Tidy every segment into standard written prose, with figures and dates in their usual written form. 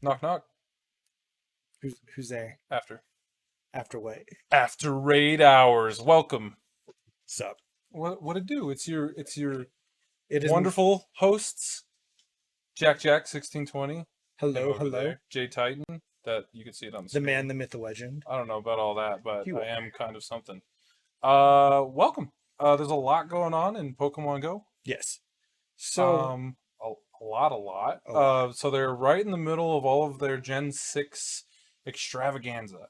Knock knock. Who's there? After what? After raid hours. Welcome. Sup? What it do? It's your It is wonderful hosts. JackJack 1620. Hello. There. JayTi7N. That you can see it on the The screen. man, the myth, the legend. I don't know about all that, but You I are. am kind of something. Welcome. There's a lot going on in Pokemon Go. Yes. So a lot. A lot. So they're right in the middle of all of their Gen 6 extravaganza.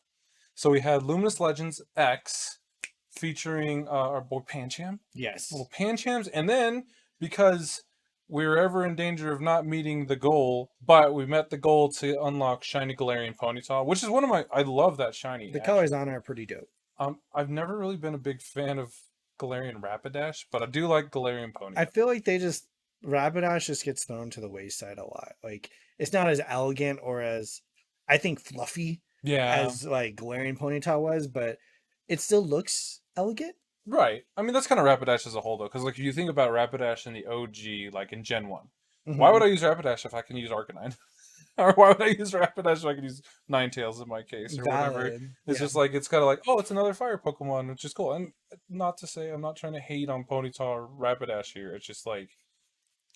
So we had Luminous Legends X featuring our boy Pancham. Yes. Little Panchams. And then, because we were ever in danger of not meeting the goal, but we met the goal to unlock Shiny Galarian Ponyta, which is one of my... I love that shiny. The colors on it are pretty dope. I've never really been a big fan of Galarian Rapidash, but I do like Galarian Ponyta. I feel like Rapidash just gets thrown to the wayside a lot. Like, it's not as elegant or as, I think, fluffy as like Galarian Ponyta was, but it still looks elegant. Right. I mean, that's kind of Rapidash as a whole, though, because like if you think about Rapidash in the OG, like in Gen 1, why would I use Rapidash if I can use Arcanine? Or why would I use Rapidash if I can use Ninetales in my case, or whatever? It's just like, it's kind of like, oh, it's another fire Pokemon, which is cool. And not to say, I'm not trying to hate on Ponyta or Rapidash here. It's just like...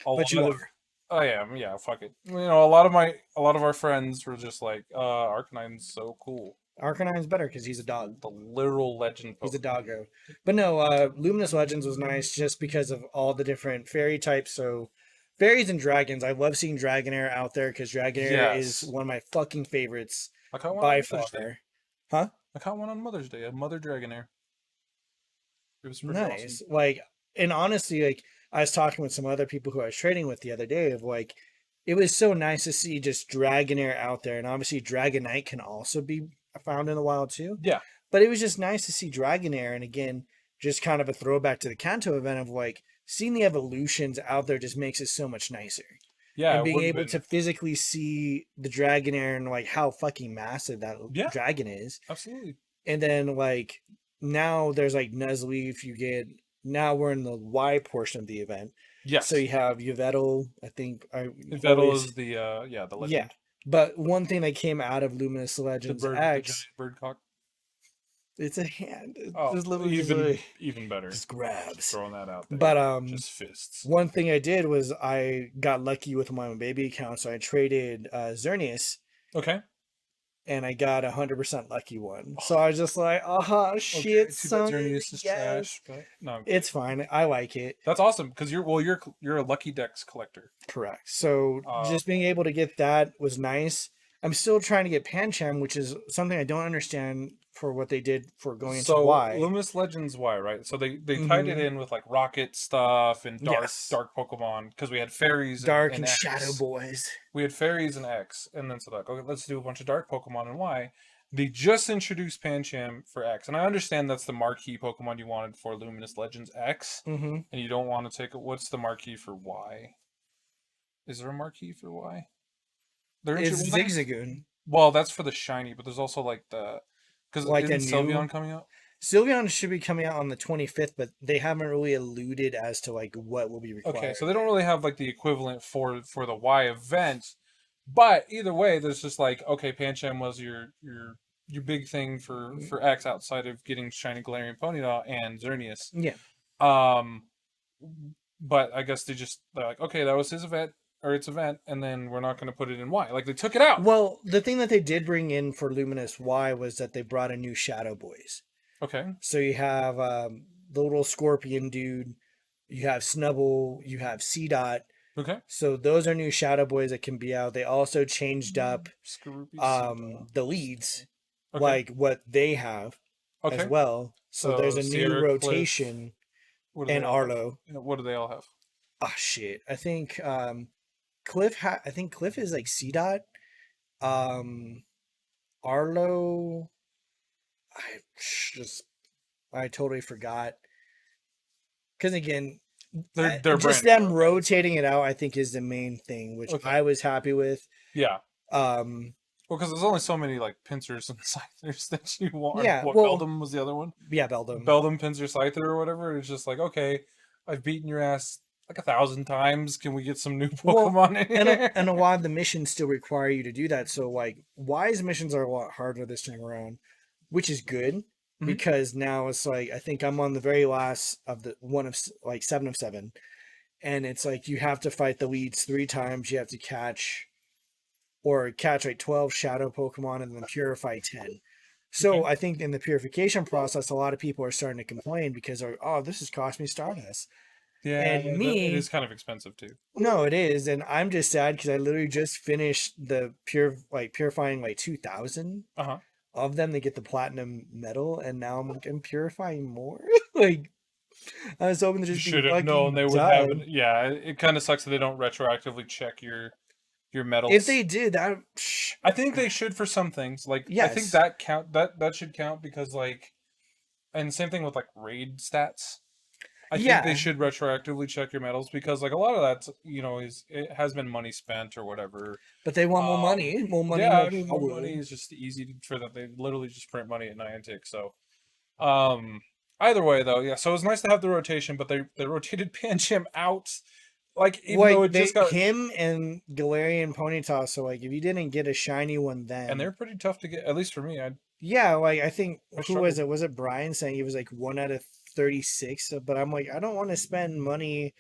But you are. I am, yeah, fuck it. You know, a lot of our friends were just like, Arcanine's so cool. Arcanine's better because he's a dog. The literal legend Pokemon. He's a doggo. But no, Luminous Legends was nice just because of all the different fairy types. So, fairies and dragons. I love seeing Dragonair out there because Dragonair is one of my fucking favorites by far. Huh? I caught one on Mother's Day, a Mother Dragonair. It was pretty nice. awesome. Like, and honestly, like, I was talking with some other people who I was trading with the other day of like, it was so nice to see just Dragonair out there. And obviously Dragonite can also be found in the wild too. Yeah. But it was just nice to see Dragonair. And again, just kind of a throwback to the Kanto event of like, seeing the evolutions out there just makes it so much nicer. Yeah. And being able to physically see the Dragonair and like how fucking massive that dragon is. Absolutely. And then like, now there's like Nuzleaf, now we're in the Y portion of the event. Yes. So you have Yveltal, I think. Yveltal is the legend. Yeah. But one thing that came out of Luminous Legends X, the birdcock. It's a hand. It's literally even better. Just grabs. Just throwing that out there. But just fists. One thing I did was I got lucky with my own baby account, so I traded Xerneas. Okay. And I got 100% lucky one. So I was just like, shit, son. Xerneas is trash, but no, it's fine. I like it. That's awesome because you're a Lucky Dex collector. Correct. So just being able to get that was nice. I'm still trying to get Pancham, which is something I don't understand for what they did for going into Y. Luminous Legends Y, right? So they tied it in with like rocket stuff and dark Pokemon because we had fairies, dark and Shadow Boys. We had fairies and X, and then so like, okay, let's do a bunch of dark Pokemon in Y. They just introduced Pancham for X, and I understand that's the marquee Pokemon you wanted for Luminous Legends X, and you don't want to take it. What's the marquee for Y? Is there a marquee for Y? It's Zigzagoon. Well, that's for the shiny, but there's also like the... Because like isn't Sylveon coming out? Sylveon should be coming out on the 25th, but they haven't really alluded as to like what will be required. Okay, so they don't really have like the equivalent for the Y event. But either way, there's just like, okay, Pancham was your big thing for X outside of getting Shiny Galarian Ponyta and Xerneas. Yeah. But I guess they're like, okay, that was his event. Or its event, and then we're not going to put it in Y. Like, they took it out. Well, the thing that they did bring in for Luminous Y was that they brought a new Shadow Boys. Okay. So you have the little scorpion dude, you have Snubble, you have C-Dot. Okay. So those are new Shadow Boys that can be out. They also changed up the leads, like what they have as well. So there's a new rotation in Arlo. What do they all have? Oh, shit. I think... Cliff is like C-Dot. Arlo, I totally forgot. Because again, they're just them rotating it out, I think, is the main thing, which I was happy with. Yeah. Well, because there's only so many like pincers and scythers that you want. Yeah. Beldum was the other one? Yeah, Beldum. Beldum, Pinsir, Scyther, or whatever. It's just like, okay, I've beaten your ass like 1,000 times. Can we get some new Well, Pokemon in here? and a lot of the missions still require you to do that. So like wise missions are a lot harder this time around, which is good Mhm. because now it's like I think I'm on the very last of the one of like 7 of 7, and it's like you have to fight the leads 3 times. You have to catch like 12 shadow Pokemon and then purify 10. So Okay. I think in the purification process, a lot of people are starting to complain because oh, this has cost me Stardust. Yeah, And it me, is kind of expensive too. no, it is, and I'm just sad because I literally just finished the purifying like 2,000 Uh-huh. of them to get the platinum medal, and now I'm purifying more. Like I was hoping to You just be should have known fucking they would have it. done. Yeah, it kind of sucks that they don't retroactively check your If medals. they did that, I think they should for some things. Like I think yes, that that should count because like, and same thing with like raid stats. I think they yeah, should retroactively check your medals because like a lot of that, is it has been money spent or whatever. but they want Um, more money, yeah, more I mean more power. money is just for that. They literally just print money at Niantic. So, um, either way though, yeah. So it was nice to have the rotation, but they rotated Pancham out. Like even though Like it just they got, him and Galarian Ponyta, so like if you didn't get a shiny one and then they're pretty tough to get. At least for me, yeah, like I think I who was struggled. it? Was it Brian saying he was like 1 out of 36? But I'm like, I don't want to spend money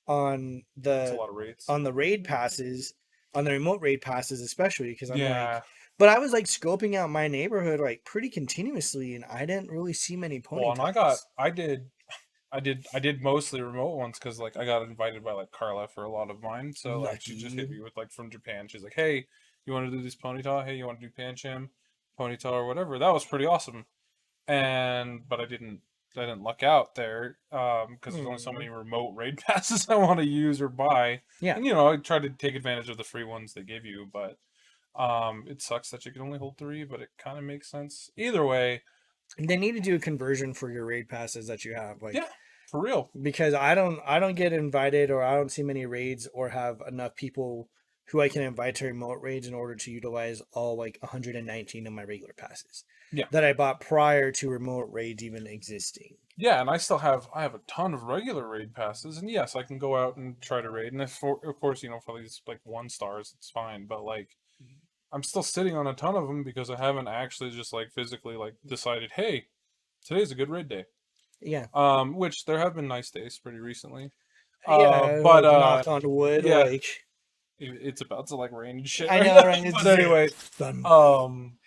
on It's a lot of raids. the raid passes, on the remote raid passes, especially because I'm like, Yeah. but I was like scoping out my neighborhood like pretty continuously, and I didn't really see many Well, and Ponytas. I did mostly remote ones because like I got invited by like Carla for a lot of mine. So like she just hit Lucky. me with like from Japan. She's like, "Hey, you want to do this Ponyta? Hey, you want to do Pancham, Ponyta or whatever?" That was pretty awesome. And but I didn't luck out there because there's only so Hmm. many remote raid passes I want to use or buy. Yeah, And I tried to take advantage of the free ones they give you, but it sucks that you can only hold 3, but it kind of makes sense. Either way, they need to do a conversion for your raid passes that you have, yeah, like for real. because I don't get invited or I don't see many raids or have enough people who I can invite to remote raids in order to utilize all like 119 of my regular passes Yeah. that I bought prior to remote raids even existing. Yeah, and I have a ton of regular raid passes, and yes, I can go out and try to raid, and if of course for these like 1 stars, it's fine. But like, I'm still sitting on a ton of them because I haven't actually just like physically like decided, hey, today's a good raid day. Yeah. Which there have been nice days pretty recently. Yeah, But like knock on wood, yeah, like it's about to like rain and shit I right know, now. right? But anyway, Fun. um,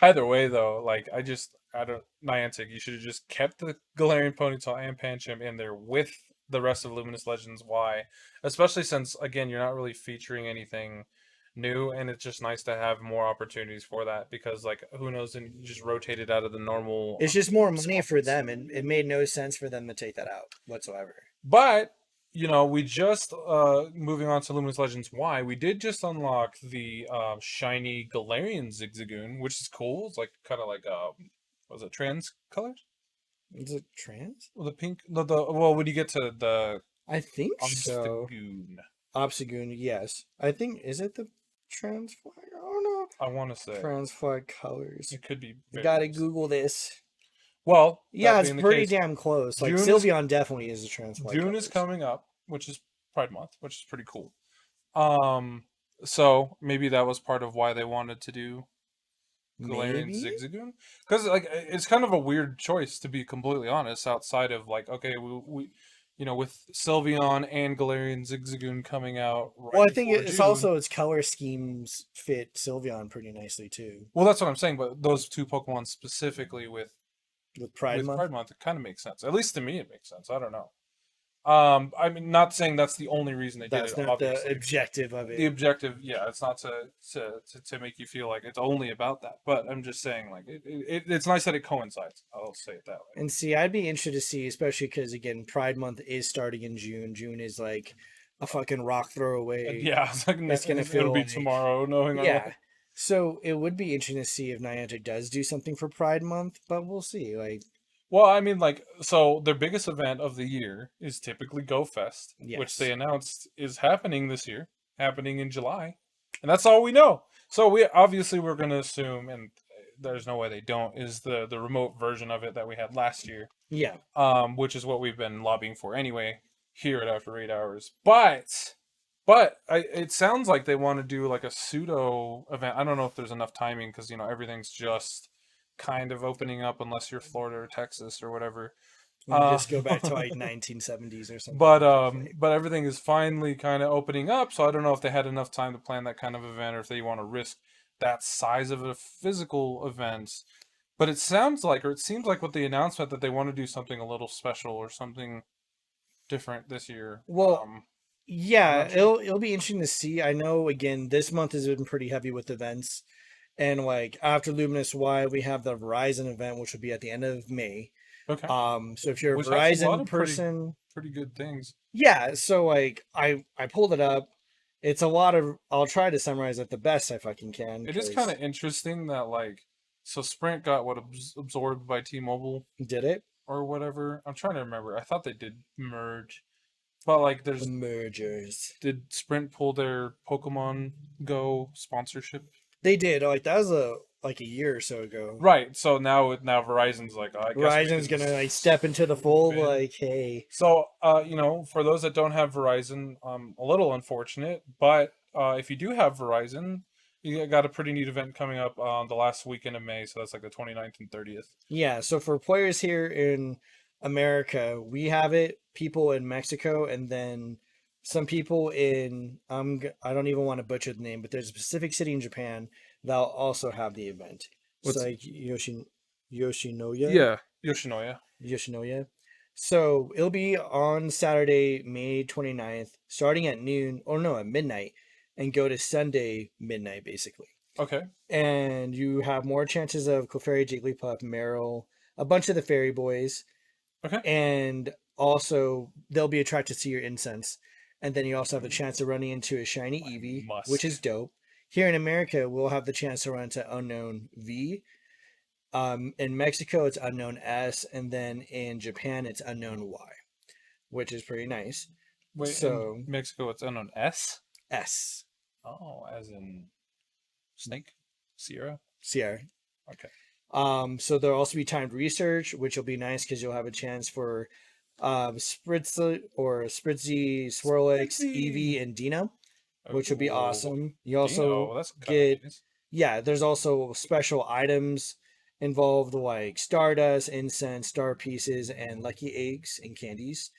either way, though, like I don't Niantic. You should have just kept the Galarian Ponyta and Pancham in there with the rest of Luminous Legends Y, especially since again you're not really featuring anything new, and it's just nice to have more opportunities for that because like who knows, and you just rotate it out of the normal It's just more money for spots. them, and it made no sense for them to take that out whatsoever. But we just moving on to Luminous Legends Y, we did just unlock the shiny Galarian Zigzagoon, which is cool. It's like kind of like was it trans colors? Is it trans? Well, the pink, the well, when you get to the I think so. Obstagoon, Obstagoon, yes. I think is it the trans flag? I don't know. I want to say Trans flag colors. it could be You gotta various. Google this. Well, Yeah, that it's being the pretty case, damn close. Like June is Sylveon definitely is the trans flag June is colors. coming up, which is Pride Month, which is pretty cool. Um, so maybe that was part of why they wanted to do Galarian Maybe. Zigzagoon, because like it's kind of a weird choice to be completely honest. Outside of like, okay, we with Sylveon and Galarian Zigzagoon coming out Well, right I think before it's June. also its color schemes fit Sylveon pretty nicely too. Well, that's what I'm saying. But those two Pokemon specifically With Pride with Month. Pride Month, it kind of makes sense. At least to me, it makes sense. I don't know. I mean, not saying that's the only reason they did it. That's not the Obviously, objective of the it. objective, yeah, it's not to make you feel like it's only about that. But I'm just saying, like, it's nice that it coincides. I'll say it that way. And see, I'd be interested to see, especially because again, Pride Month is starting in June. June is like a fucking rock throw away. Yeah, it's like That's gonna it'll feel be like tomorrow, knowing our yeah. luck. So it would be interesting to see if Niantic does do something for Pride Month, but we'll see. Like, Well, I mean, like, so their biggest event of the year is typically Go Fest, which they yes, announced is happening this year, happening in July, and that's all we know. So we're going to assume, and there's no way they don't, is the remote version of it that we had last year, yeah, which is what we've been lobbying for anyway. here at After 8 Hours. It sounds like they want to do like a pseudo event. I don't know if there's enough timing because everything's just kind of opening up unless you're Florida or Texas or whatever. We just go back to like 1970s or something. But everything is finally kind of opening up, so I don't know if they had enough time to plan that kind of event or if they want to risk that size of a physical event. But it seems like with the announcement that they want to do something a little special or something different this year. Well, yeah, sure. it'll be interesting to see. I know again this month has been pretty heavy with events, and like after Luminous Y, we have the Verizon event, which will be at the end of May. Okay. So if you're a Which has a lot Verizon of person, pretty good things. yeah. So like I pulled it up. It's a lot of. I'll try to summarize it the best I fucking can. It is kind of interesting that so Sprint got absorbed by T-Mobile. Did it or whatever? I'm trying to remember. I thought they did merge, but like there's the mergers. Did Sprint pull their Pokemon Go sponsorship? They did. Like that was a year or so ago. Right. So now Verizon's like, I guess Verizon's gonna like step into the fold. Like, hey. So for those that don't have Verizon, a little unfortunate, but if you do have Verizon, you got a pretty neat event coming up on the last weekend of May. So that's like the 29th and 30th. Yeah. So for players here in America, we have it. People in Mexico, and then some people in I don't even want to butcher the name, but there's a specific city in Japan that'll also have the event. It's like Yoshinoya. Yeah, Yoshinoya. Yoshinoya. So it'll be on Saturday, May 29th, starting at noon, or no, at midnight, and go to Sunday midnight, basically. Okay. And you have more chances of Clefairy, Jigglypuff, Meryl, a bunch of the fairy boys. Okay. And also, they'll be attracted to your incense. And then you also have the chance of running into a shiny Eevee, which is dope. Here in America, we'll have the chance to run into Unknown V. In Mexico, it's Unknown S. And then in Japan, it's Unknown Y, which is pretty nice. Wait, so in Mexico, it's Unknown S? S. Oh, as in Snake? Sierra? Sierra. Okay. So there'll also be timed research, which will be nice because you'll have a chance for Spritzy, Swirlix, Eevee, and Dino, which will be awesome. You also there's also special items involved like Stardust, Incense, Star Pieces, and Lucky Eggs and candies.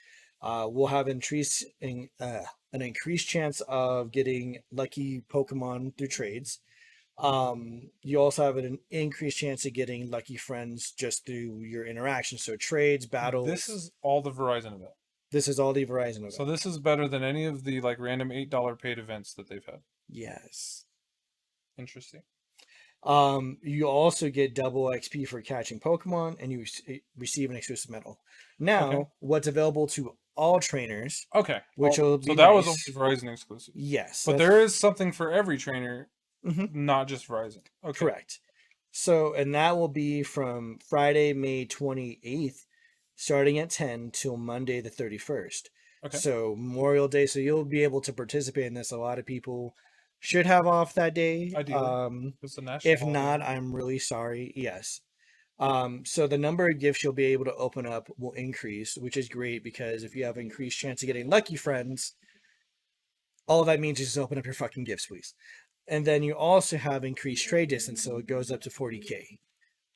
We'll have an increased chance of getting lucky Pokemon through trades. You also have an increased chance of getting lucky friends just through your interactions. So trades, battles. This is all the Verizon event. This is all the Verizon event. So this is better than any of the random $8 paid events that they've had. Yes. Interesting. You also get double XP for catching Pokemon, and you receive an exclusive medal. Now, what's available to all trainers? Okay. Which will be that was only Verizon exclusive. Yes. But there is something for every trainer. Not just Verizon. Okay. Correct. So, and that will be from Friday, May 28th, starting at 10 till Monday the 31st. Okay. So Memorial Day. So you'll be able to participate in this. A lot of people should have off that day. Ideally. It's a national if not, I'm really sorry. Yes. So the number of gifts you'll be able to open up will increase, which is great because if you have an increased chance of getting lucky friends, all that means is just open up your fucking gifts, please. And then you also have increased trade distance, so it goes up to 40K. Yeah.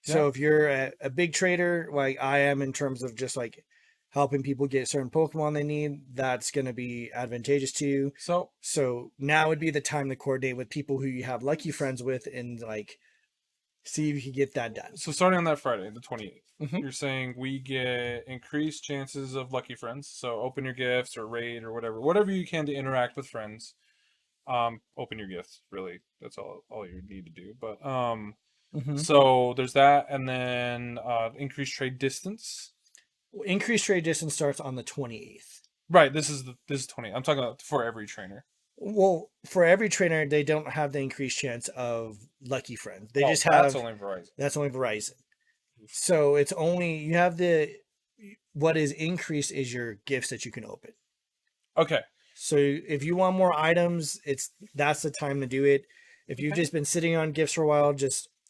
So if you're a big trader, like I am in terms of just helping people get certain Pokemon they need, that's going to be advantageous to you. So now would be the time to coordinate with people who you have lucky friends with and see if you can get that done. So starting on that Friday, the 28th, you're saying we get increased chances of lucky friends. So open your gifts or raid or whatever you can to interact with friends. Open your gifts, really. That's all you need to do. But so there's that, and then increased trade distance. Increased trade distance starts on the 28th. Right. This is 20. I'm talking about for every trainer. Well, for every trainer, they don't have the increased chance of lucky friends. They just have. That's only Verizon. That's only Verizon. So it's only you have what is increased is your gifts that you can open. Okay. So if you want more items, that's the time to do it. If you've just been sitting on gifts for a while,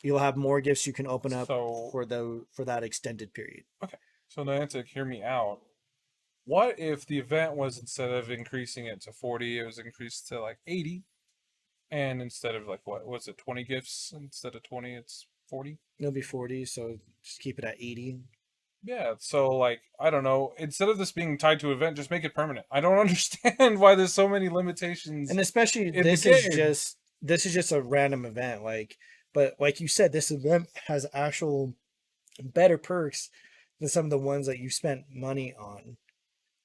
you'll have more gifts you can open up for that extended period. Okay. So Niantic, hear me out. What if the event was, instead of increasing it to 40, it was increased to like 80, and instead of like, what was it, 20 gifts instead of 20, it's 40? It'll be 40, so just keep it at 80. Yeah, so like, I don't know, instead of this being tied to an event, just make it permanent. I don't understand why there's so many limitations And especially in the this is just a random event, like, but like you said, this event has actual better perks than some of the ones that you spent money on.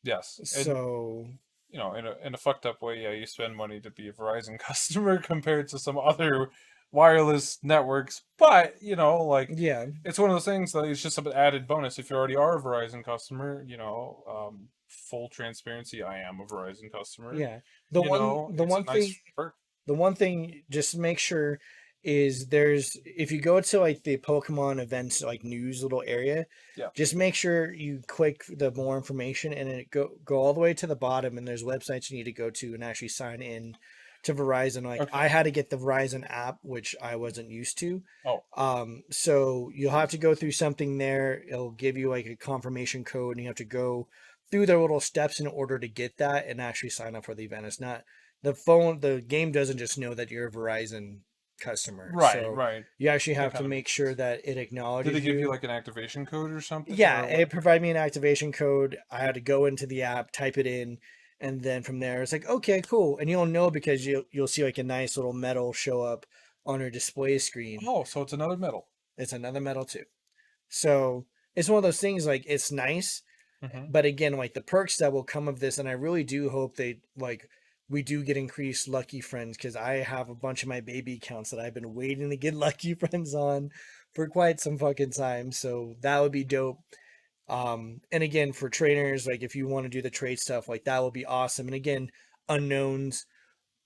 Yes. And So in a fucked up way, yeah, you spend money to be a Verizon customer compared to some other wireless networks. But, like, yeah, it's one of those things that it's just an added bonus. If you already are a Verizon customer, full transparency, I am a Verizon customer. yeah. The one the It's a one thing nice perk. the one thing just make sure is there's if you go to like the Pokemon events like news little area, Yeah. just make sure you click the more information and it go all the way to the bottom and there's websites you need to go to and actually sign in to Verizon. Like Okay. I had to get the Verizon app, which I wasn't used to. Oh, So you'll have to go through something there. It'll give you like a confirmation code and you have to go through their little steps in order to get that and actually sign up for the event. It's not the game doesn't just know that you're a Verizon customer. right, So right. you actually That have to kind of make makes sure sense. that it Did acknowledges they give you you. like an activation code or something? Yeah, Or it provided me an activation code. I had to go into the app, type it in, and then from there it's like, okay, cool. And you'll know because you'll see like a nice little medal show up on your display screen. Oh, so it's another medal. It's another medal too. So it's one of those things like it's nice, Hmm. but again, like the perks that will come of this, and I really do hope they like we do get increased lucky friends because I have a bunch of my baby accounts that I've been waiting to get lucky friends on for quite some fucking time. So that would be dope. And again, for trainers, like if you want to do the trade stuff, like that would be awesome. And again, unknowns.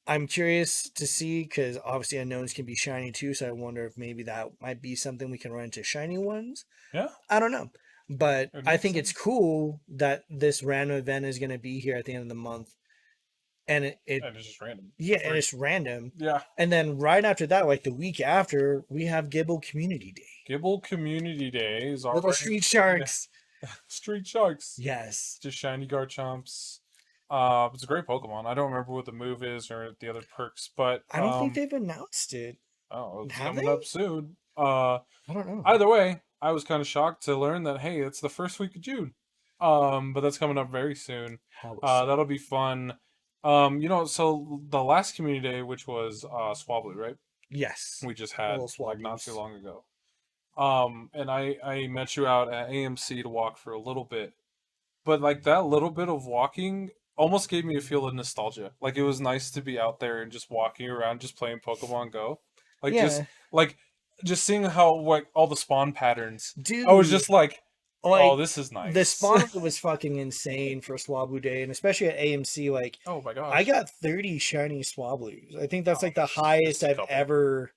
I'm curious to see because obviously unknowns can be shiny too. So I wonder if maybe that might be something we can run into shiny ones. Yeah, I don't know. But it I makes think it's sense. cool that this random event is going to be here at the end of the month. And And it's just random yeah, for and free. it's random. Yeah. And then right after that, like the week after, we have Gible Community Day. Gible Community Day is Little already. street Yeah. sharks. Street Sharks. Yes. Just shiny Garchomps. It's a great Pokemon. I don't remember what the move is or the other perks, but I don't think they've announced it. oh, it's Have coming they? up soon. I don't know. Either way, I was kind of shocked to learn that, hey, it's the first week of June. But that's coming up very soon. How was That'll be fun. So the last community day, which was Swablu, right? Yes. We just A had little like not too Swablues. long ago. And I met you out at AMC to walk for a little bit, but like that little bit of walking almost gave me a feel of nostalgia. Like it was nice to be out there and just walking around, just playing Pokemon Go, like Yeah. like just seeing how like all the spawn patterns. I was Dude, just like, oh, like this is the nice. spawn was fucking insane for Swablu Day, and especially at AMC, like Oh my I gosh. got 30 shiny Swablu's. I think that's Oh, like the just highest a I've couple. ever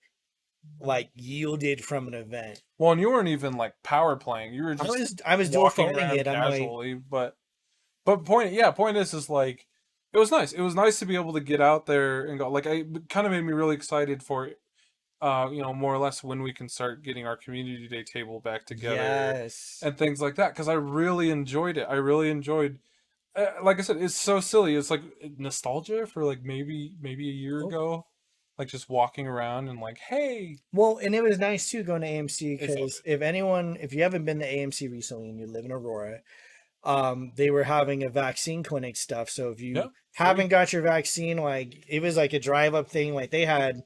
like yielded from an event. Well, and you weren't even like power playing. You were I just was I was dual walking phoning around it. I'm like, casually. But point is like it was nice. It was nice to be able to get out there and go. Like it kind of made me really excited for more or less when we can start getting our community day table back together yes. and things like that because I really enjoyed it. I really enjoyed like I said, it's so silly. It's like nostalgia for like maybe a year Oh. ago, like just walking around and like, hey, Well, and it was nice too going to AMC it felt because good. if you haven't been to AMC recently and you live in Aurora, they were having a vaccine clinic stuff. So if Yeah, you free. haven't got your vaccine, like it was like a drive up thing. Like they had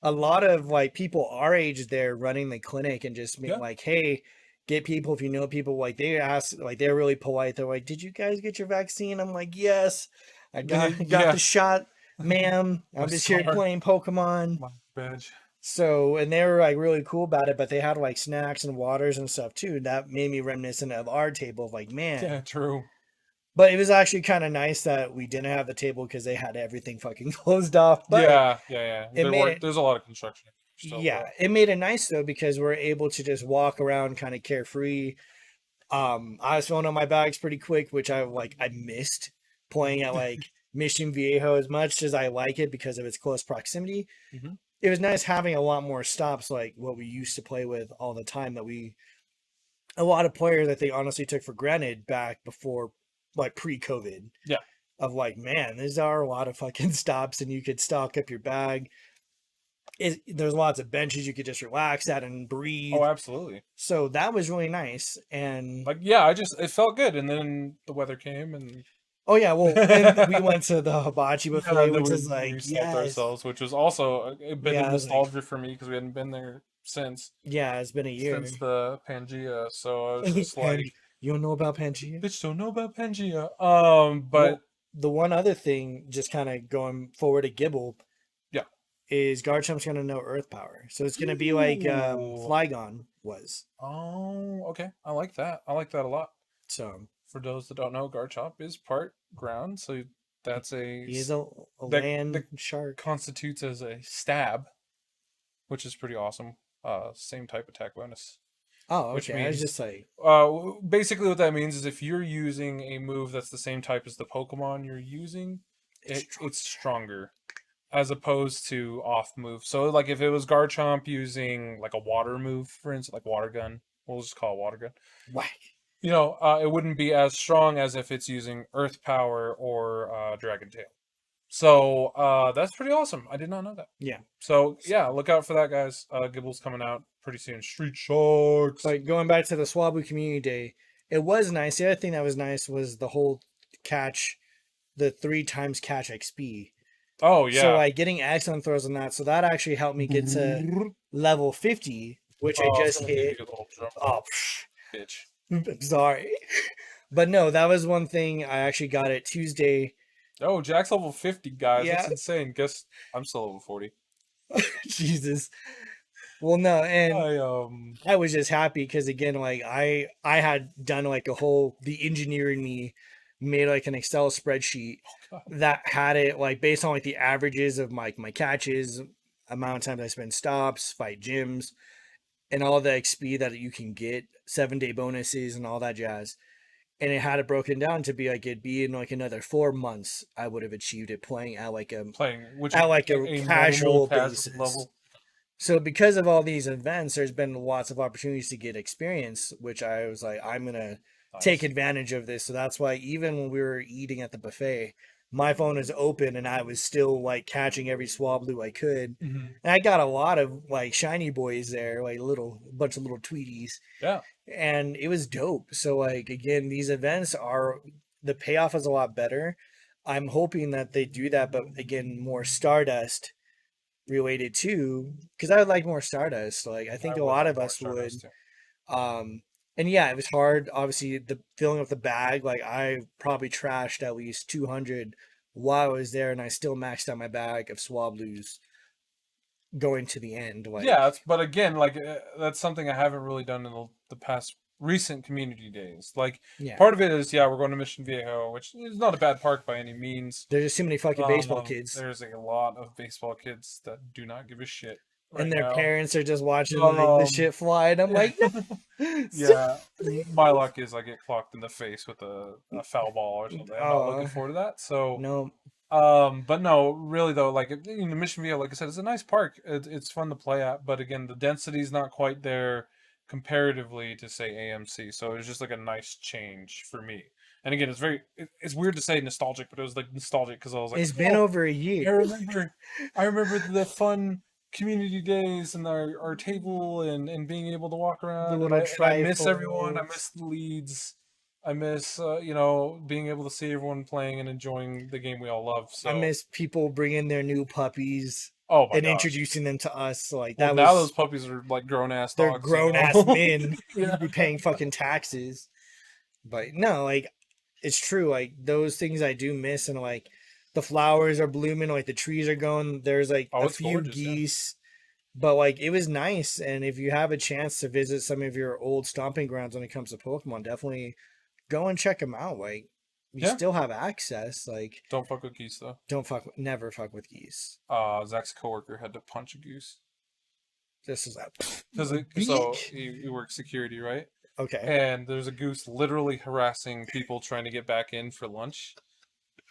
a lot of like people our age there running the clinic and just being Yeah, like, hey, get people if you know people. Like they asked, like they're really polite. They're like, did you guys get your vaccine? I'm like, yes, I got the yeah. shot, ma'am. My I'm just here scar, playing Pokemon. my badge. So, and they were like really cool about it, but they had like snacks and waters and stuff too. That made me reminiscent of our table of like, Yeah, man. true. But it was actually kind of nice that we didn't have the table because they had everything fucking closed off. But Yeah. it made it, There's a lot of construction still, yeah, but it made it nice though because we're able to just walk around kind of carefree. I was filling up my bags pretty quick, which I missed playing at like Mission Viejo as much as I like it because of its close proximity. hmm It was nice having a lot more stops like what we used to play with all the time that a lot of players that they honestly took for granted back before like pre-COVID. Yeah. Of like, man, these are a lot of fucking stops, and you could stock up your bag. There's lots of benches you could just relax at and breathe. Oh, absolutely. So that was really nice. And like, yeah, it felt good. And then the weather came, and oh yeah, well, and we went to the hibachi buffet, which is like, we yes, ourselves, which was also a bit of nostalgia like, for me because we hadn't been there since. Yeah, it's been a year since the Pangea. So I was just like, you don't know about Pangea? Bitch, don't know about Pangea. But well, the one other thing, just kind of going forward to Gible, yeah, is Garchomp's gonna know Earth Power, so it's gonna be like Flygon was. Oh, okay. I like that. I like that a lot. So for those that don't know, Garchomp is part ground, so that's he's a land shark. Constitutes as a stab, which is pretty awesome. Same type attack bonus. Oh, okay. Which means, I was just like, basically what that means is if you're using a move that's the same type as the Pokemon you're using, it's stronger, as opposed to off move. So like if it was Garchomp using like a water move, for instance, like Water Gun, we'll just call it Water Gun. Whack. You know, it wouldn't be as strong as if it's using Earth Power or Dragon Tail. So that's pretty awesome. I did not know that. Yeah. So yeah, look out for that, guys. Gible's coming out pretty soon. Street Sharks. Like going back to the Swablu Community Day, it was nice. The other thing that was nice was the whole catch, the 3 times catch XP. Oh yeah. So like getting excellent throws on that. So that actually helped me get to level 50, which I just hit. Oh, bitch. I'm sorry. But no, that was one thing I actually got it Tuesday. Oh, Jack's level 50, guys. Yeah. That's insane. Guess I'm still level 40. Jesus. Well, no, and I was just happy because again, like I had done like the engineer in me made like an Excel spreadsheet that had it like based on like the averages of my catches, amount of time I spend stops, fight gyms, and all the XP that you can get, 7-day bonuses and all that jazz. And it had it broken down to be like it'd be in like another 4 months I would have achieved it playing at like a casual basis level. So because of all these events, there's been lots of opportunities to get experience, which I was like, I'm gonna take advantage of this. So that's why even when we were eating at the buffet, my phone was open and I was still like catching every Swablu I could. Mm-hmm. And I got a lot of like shiny boys there, like bunch of little Tweeties. Yeah. And it was dope. So like again, these events the payoff is a lot better. I'm hoping that they do that, but again, more Stardust related too, because I would like more Stardust. Like I think a lot of us would. And yeah, it was hard. Obviously, the filling up the bag, like I probably trashed at least 200 while I was there, and I still maxed out my bag of Swablus going to the end. Like, yeah, but again, like that's something I haven't really done in the past recent community days. Like, part of it is, we're going to Mission Viejo, which is not a bad park by any means. There's just too many fucking baseball kids. There's like a lot of baseball kids that do not give a shit. Right and their now. Parents are just watching the shit fly, and I'm like, yeah. My luck is I get clocked in the face with a foul ball or something. I'm not looking forward to that. So no. But no, really though, like in the Mission Viejo, like I said, it's a nice park. It's fun to play at, but again, the density's not quite there comparatively to say AMC. So it was just like a nice change for me. And again, it's weird to say nostalgic, but it was like nostalgic because I was like, it's been over a year. I remember the fun community days and our table and being able to walk around. And I miss everyone. I miss the leads. I miss being able to see everyone playing and enjoying the game we all love. So I miss people bringing their new puppies. Introducing them to us. Like that. Now those puppies are like grown ass dogs. They're grown ass men. You'd be paying fucking taxes. But no, like it's true. Like those things I do miss, and like the flowers are blooming, like the trees are going. There's like a few geese, but like it was nice. And if you have a chance to visit some of your old stomping grounds when it comes to Pokemon, definitely go and check them out. Like you still have access. Like don't fuck with geese though. Never fuck with geese. Zach's coworker had to punch a goose. This is that because he works security, right? Okay. And there's a goose literally harassing people trying to get back in for lunch.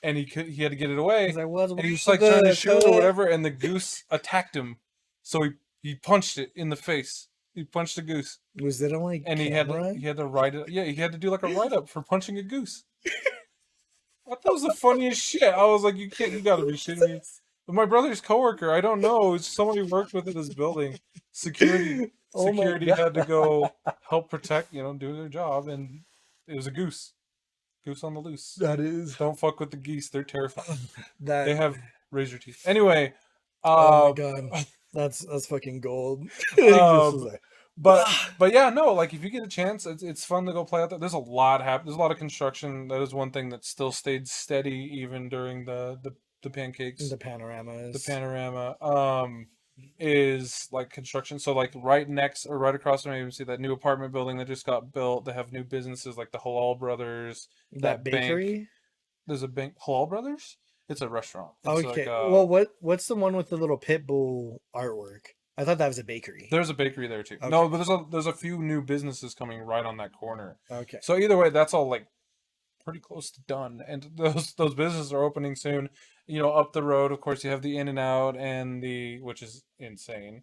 And he had to get it away. And he was like trying to shoot or whatever, and the goose attacked him. So he punched it in the face. He punched a goose. Was it only? And he had to write it. Yeah, he had to do like a write up for punching a goose. I thought it was the funniest shit. I was like, you gotta be shitting me. But my brother's coworker, I don't know, it's someone who worked with in his building. Security Oh my security had to god. go help protect, do their job, and it was a goose. Goose on the loose. That is Don't fuck with the geese, they're terrifying. that. They have razor teeth. Anyway, Oh my uh god. That's fucking gold. It just uh was like, but ah. but yeah, no, like if you get a chance, it's fun to go play out there. There's a lot there's a lot of construction. That is one thing that still stayed steady even during the pancakes. The The panoramas. panorama is like construction. So like right next or right across from me, you see that new apartment building that just got built. They have new businesses like the Halal Brothers, That that bank. bakery. There's a bank, Halal Brothers. It's a restaurant. It's like Okay. Well, what's the one with the little pit bull artwork? I thought that was a bakery. there's a bakery there too. Okay. No, but there's a few new businesses coming right on that corner. Okay. So either way, that's all like pretty close to done, and those businesses are opening soon. Up the road, of course, you have the In and Out and which is insane.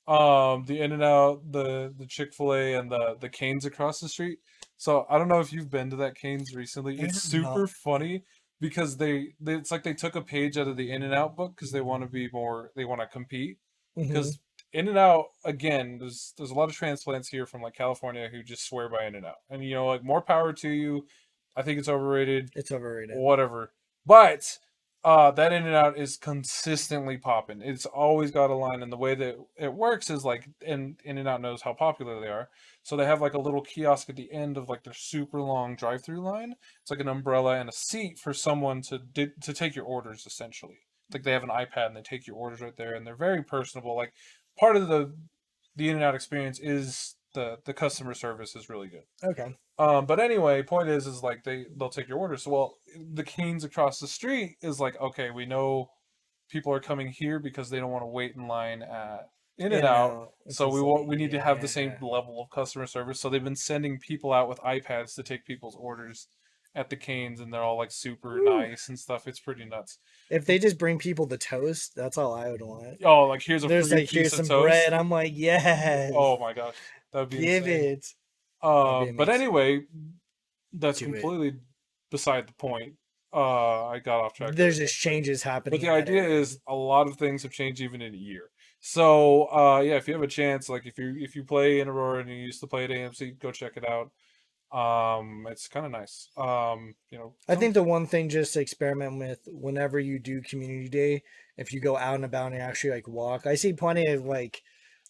The In and Out, the Chick-fil-A, and the Canes across the street. So I don't know if you've been to that Canes recently. I It's have super not. funny because it's like they took a page out of the In and Out book because they want to be more, they want to compete. Hmm. Because In and Out, again, there's a lot of transplants here from like California who just swear by In and Out, and like more power to you. I think it's overrated, It's overrated. whatever. But that In and Out is consistently popping. It's always got a line, and the way that it works is like, and In and Out knows how popular they are, so they have like a little kiosk at the end of like their super long drive-through line. It's like an umbrella and a seat for someone to take your orders essentially. Like they have an iPad and they take your orders right there, and they're very personable. Like part of the In and Out experience is the customer service is really good. Okay. But anyway, point is like they'll take your orders. So, well, the Canes across the street is like, okay, we know people are coming here because they don't want to wait in line at In In and and Out. out. It's So just like, we need to have the same yeah. level of customer service. So they've been sending people out with iPads to take people's orders at the Canes, and they're all like super Woo. nice and stuff. It's pretty nuts. If they just bring people the toast, that's all I would want. Oh, like here's a There's free like, piece here's of some toast. bread. I'm like, yes, Oh my gosh, that would be give insane. it. That'd be But amazing. anyway, that's Do it. completely beside the point. I got off track there. There's just changes But happening the in that idea area. is a lot of things have changed even in a year. So yeah, if you have a chance, like if you play in Aurora and you used to play at AMC, go check it out. It's kind of nice. I think the one thing just to experiment with whenever you do community day, if you go out and about and actually like walk, I see plenty of like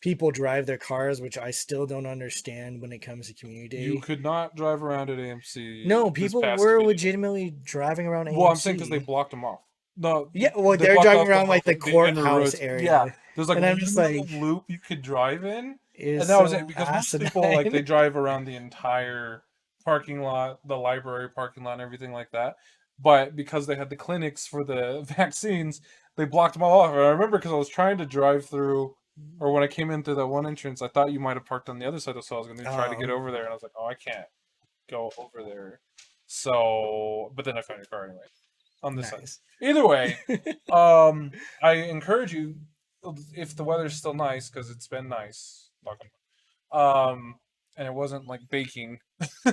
people drive their cars, which I still don't understand when it comes to community you day. could not drive around at AMC No, this people past were community. legitimately driving around Well, I'm saying because they AMC. blocked them off. No, Yeah, well, they they're blocked driving off around like the the inner courthouse roads. Yeah, area, there's like and I'm just one like, little loop you could drive in, and is that was it. so Because most people like they asinine. drive around the entire parking lot, the library parking lot, and everything like that. But because they had the clinics for the vaccines, they blocked them all off. And I remember because I was trying to drive through, or when I came in through that one entrance, I thought you might have parked on the other side, so I was going to try to get Oh, over there, and I was like, oh, I can't go over there. So, but then I found your car anyway on this side. nice. Either way, I encourage you if the weather's still nice because it's been nice, knock on wood, and it wasn't like baking.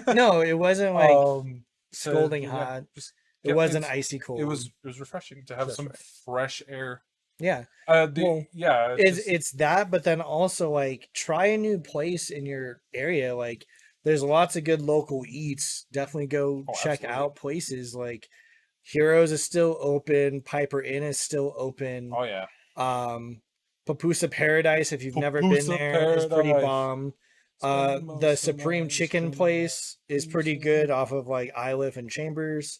No, it wasn't like um, scalding yeah, hot. just It get wasn't it's icy it cold. was refreshing to have That's some right. fresh air. Yeah. Well, Yeah, it's just it's that, but then also like try a new place in your area. Like there's lots of good local eats. Definitely go oh, check absolutely. out places like Heroes is still open, Piper Inn is still open. Oh yeah, Um Papusa Paradise, if you've never been Pupusa there, is pretty Paradise. bomb. Spend The most of Supreme my Chicken summer place is pretty cruising. good off of like Iliff and Chambers.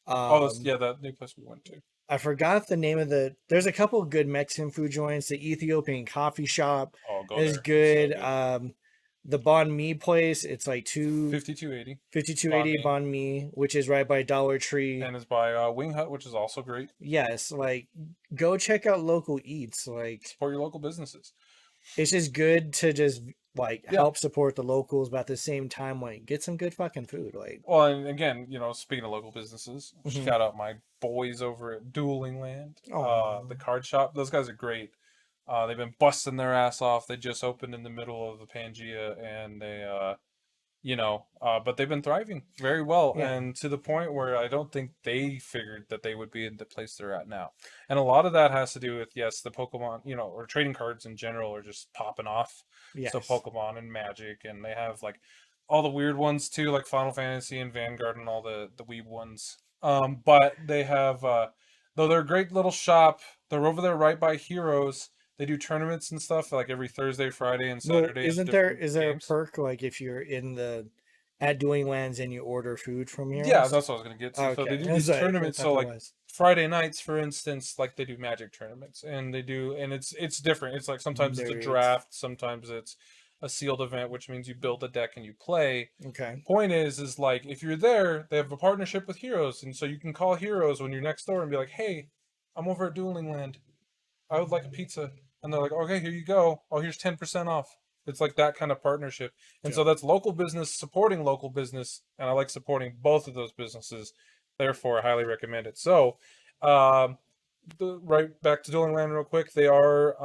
Oh, that's, Um yeah, that new place we went to. I forgot the name of there's a couple of good Mexican food joints. The Ethiopian coffee shop Oh, go is there. It's so good. good. The Banh Mi place, it's like 5280 banh 5280 mi, Banh Mi, which is right by Dollar Tree. and it's by Wing Hut, which is also great. Yes, like go check out local eats. Like Support your local businesses. it's just good to just like Yeah. help support the locals, but at the same time, like get some good fucking food. Like Well, and again, speaking of local businesses, mhm. shout out my boys over at Dueling Land, Aw. the card shop. Those guys are great. They've been busting their ass off. They just opened in the middle of the Pangea, and but they've been thriving very well, Yeah. and to the point where I don't think they figured that they would be in the place they're at now. And a lot of that has to do with, yes, the Pokemon, or trading cards in general are just popping off. So Yes. Pokemon and Magic, and they have like all the weird ones too, like Final Fantasy and Vanguard and all the weeb ones. But they have, though they're a great little shop. They're over there right by Heroes. They do tournaments and stuff like every Thursday, Friday, and Well, Saturday of isn't there different is there a games. perk like if you're in the at Dueling Lands and you order food from Yeah, Heroes? that's what I was gonna get to. So they Okay, do I was these like, I tournaments. thought So there like was. Friday nights, for instance, like they do Magic tournaments, and it's different. It's like sometimes it's a Nerds. draft, sometimes it's a sealed event, which means you build a deck and you play. Okay. Point is like if you're there, they have a partnership with Heroes, and so you can call Heroes when you're next door and be like, "Hey, I'm over at Dueling Land. I would like a pizza," and they're like, "Okay, here you go. Oh, here's 10% off." It's like that kind of partnership, and so Dope. that's local business supporting local business, and I like supporting both of those businesses. Therefore, I highly recommend it. So, um, right back to Dueling Land real quick. They are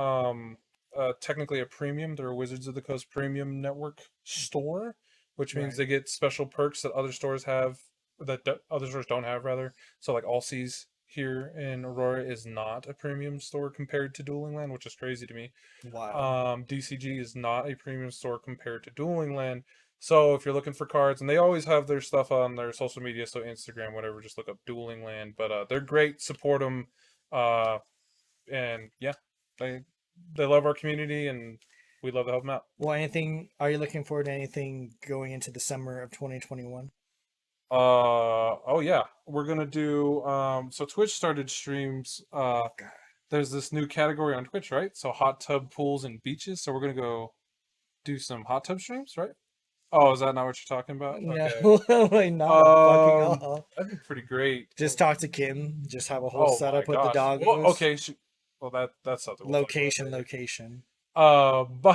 technically a premium. They're a Wizards of the Coast premium network store, which means Right. they get special perks that other stores have that other stores don't have, rather. So like Allseas here in Aurora is not a premium store compared to Dueling Land, which is crazy to me. Wild. DCG is not a premium store compared to Dueling Land. So if you're looking for cards, and they always have their stuff on their social media, so Instagram, whatever, just look up Dueling Land. But they're great. Support them. Uh, and yeah, they they love our community, and we love to help them out. Well, anything? Are you looking forward to anything going into the summer of 2021? Oh yeah, we're gonna do. So Twitch started streams. There's this new category on Twitch, right? So hot tub pools and beaches. So we're gonna go do some hot tub streams, right? Oh, is that not what you're talking about? Okay. No, like not a fucking all. That'd be pretty great. Just talk to Kim. Just have a whole Oh my setup with the gosh. Well, doggos. okay. Well, that's something we'll talk about Location, later. location. But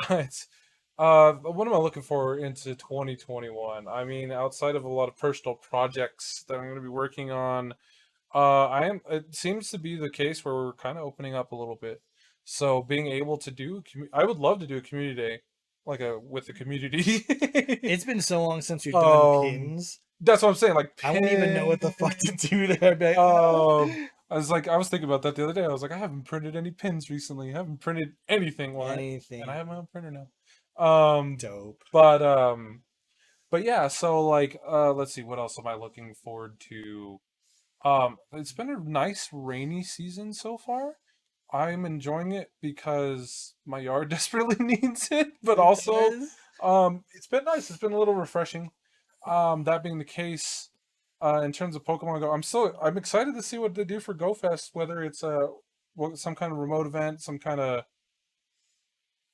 what am I looking for into 2021? I mean, outside of a lot of personal projects that I'm going to be working on, I am. It seems to be the case where we're kind of opening up a little bit. So being able to I would love to do a community day, like a with the community. It's been so long since we've done um, pins. that's what I'm saying. Like I won't even know what the fuck to pin. do there. I'd be like, I was thinking about that the other day. I was like, I haven't printed any pins recently. I haven't printed anything. Why? And I anything. have my own printer now. Dope. But yeah. So like, let's see. What else am I looking forward to? It's been a nice rainy season so far. I'm enjoying it because my yard desperately needs it, but It also, does. it's been nice. It's been a little refreshing. That being the case, in terms of Pokemon Go, I'm excited to see what they do for Go Fest. Whether it's some kind of remote event, some kind of.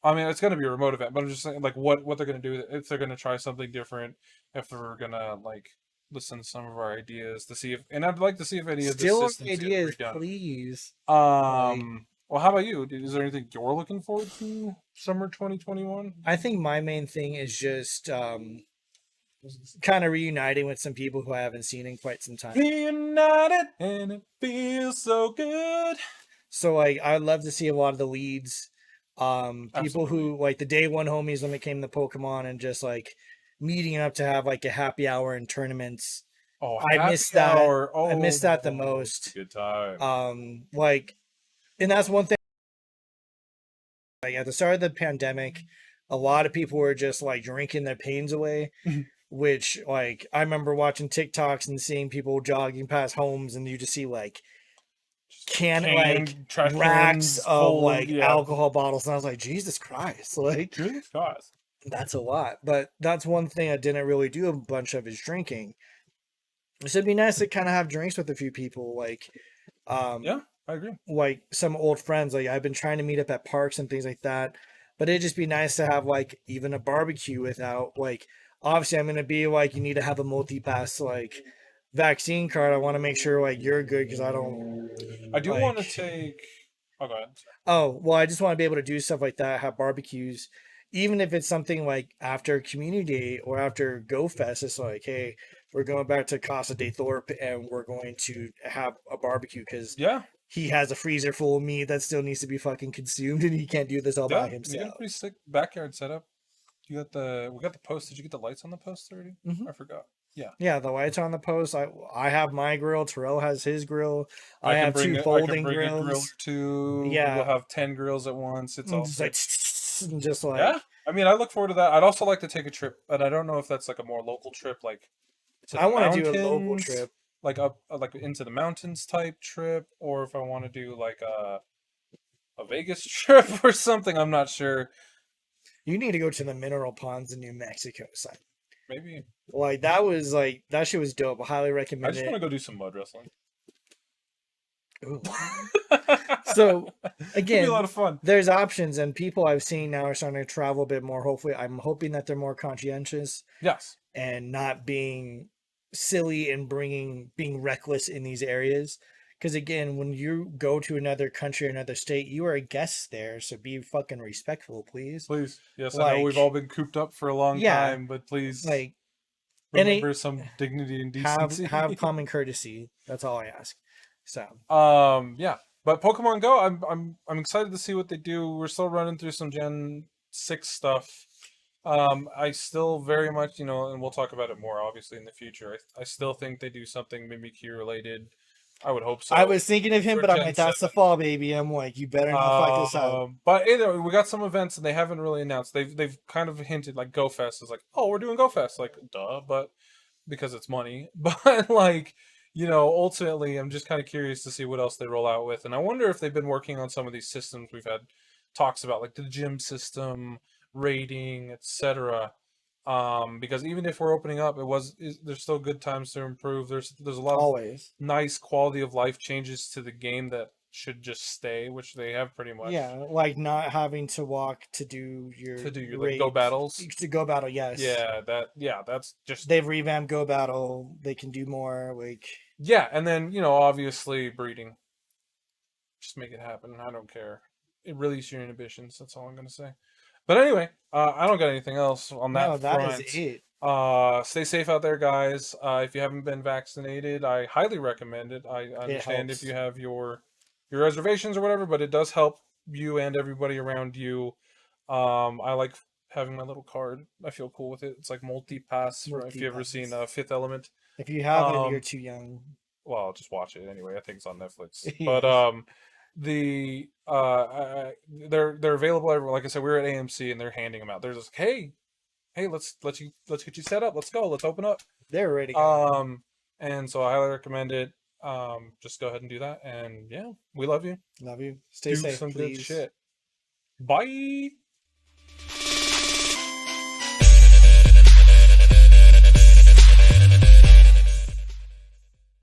I mean, it's going to be a remote event, but I'm just saying, like, what they're going to do, if they're going to try something different, if they're going to like listen to some of our ideas to see if, and I'd like to see if any of the Still systems get ideas, redone. please. Like, Well, how about you? Is there anything you're looking forward to summer 2021? I think my main thing is just kind of reuniting with some people who I haven't seen in quite some time. Reunited, and it feels so good. So like I'd love to see a lot of the leads. People Absolutely. who like the day one homies when it came to Pokemon and just like meeting up to have like a happy hour and tournaments. Oh, I happy miss that. hour. I miss that the It's most. a good time. Like, and that's one thing. Like at the start of the pandemic, a lot of people were just like drinking their pains away. Which like I remember watching TikToks and seeing people jogging past homes, and you just see like like trash racks cans of full like yeah. alcohol bottles, and I was like, Jesus Christ, like Jesus Christ. that's a lot. But that's one thing I didn't really do a bunch of is drinking. So it'd be nice to kind of have drinks with a few people, like Yeah, I agree. like some old friends. Like I've been trying to meet up at parks and things like that. But it'd just be nice to have like even a barbecue without like obviously I'm gonna be like you need to have a multi-pass like vaccine card. I want to make sure like you're good because I don't I do want to like take. Oh, go ahead. oh well I just want to be able to do stuff like that, have barbecues, even if it's something like after community day or after Go Fest. It's like, hey, we're going back to Casa de Thorpe and we're going to have a barbecue because Yeah, he has a freezer full of meat that still needs to be fucking consumed and he can't do this all by yeah. You got a himself. pretty sick backyard setup. we got the post. Did you get the lights on the post already? Mhm. I forgot. Yeah. Yeah, the lights on the post. I have my grill. Terrell has his grill. I can have bring two I can folding bring a grill or grills. two. We'll Yeah, have 10 grills at once. It's all just good. like just like Yeah. I mean, I look forward to that. I'd also like to take a trip, but I don't know if that's like a more local trip, like to I the want to do a local mountains, trip. like up like into the mountains type trip, or if I want to do like a Vegas trip or something. I'm not sure. You need to go to the mineral ponds in New Mexico, son. Maybe Like that shit was dope. I highly I recommend just it. want to go do some mud wrestling. Ooh. So It'd be a lot again, of fun. there's options, and people I've seen now are starting to travel a bit more. Hopefully, I'm hoping that they're more conscientious Yes. and not being silly and being reckless in these areas. Because again, when you go to another country, another state, you are a guest there, so be fucking respectful, please. Please. Yes, I know we've Like, all been cooped up for a long yeah, time, but please like, and remember some dignity and decency. have common courtesy. That's all I ask. So Yeah. But Pokemon Go, I'm excited to see what they do. We're still running through some Gen 6 stuff. I still very much, and we'll talk about it more obviously in the future. I still think they do something Mimikyu related. I would hope so. I was thinking of him, for but I'm Gen like, that's the 7. fall, baby. I'm like, you better not fuck this up. But either we got some events and they haven't really announced. They've kind of hinted like GoFest is like, oh, we're doing GoFest, like duh, but because it's money. But like, ultimately, I'm just kind of curious to see what else they roll out with, and I wonder if they've been working on some of these systems we've had talks about, like the gym system, rating, etc. Because even if we're opening up, there's still good times to improve. There's a lot of Always. nice quality of life changes to the game that should just stay, which they have pretty much. Yeah, like not having to walk to do your Like go battles. To go battle, yes. That's just They've revamped Go Battle. They can do more. Like and then obviously breeding. Just make it happen. I don't care. Release your inhibitions. That's all I'm gonna say. But anyway, I don't got anything else on that no, that front. is it. Stay safe out there, guys. If you haven't been vaccinated, I highly recommend it. I understand if helps. you have your reservations or whatever, but it does help you and everybody around you. I like having my little card. I feel cool with it. It's like multi-pass. If you ever seen Fifth Element. If you haven't, you're too young. Well, I'll just watch it anyway. I think it's on Netflix. Yes. But they're available everywhere. Like I said, we were at AMC and they're handing them out. They're just hey, let's get you set up. Let's go. Let's open up. They're ready. Go. And so I highly recommend it. Just go ahead and do that. And yeah, we love you. Love you. Stay Do safe, some please. good shit. Bye.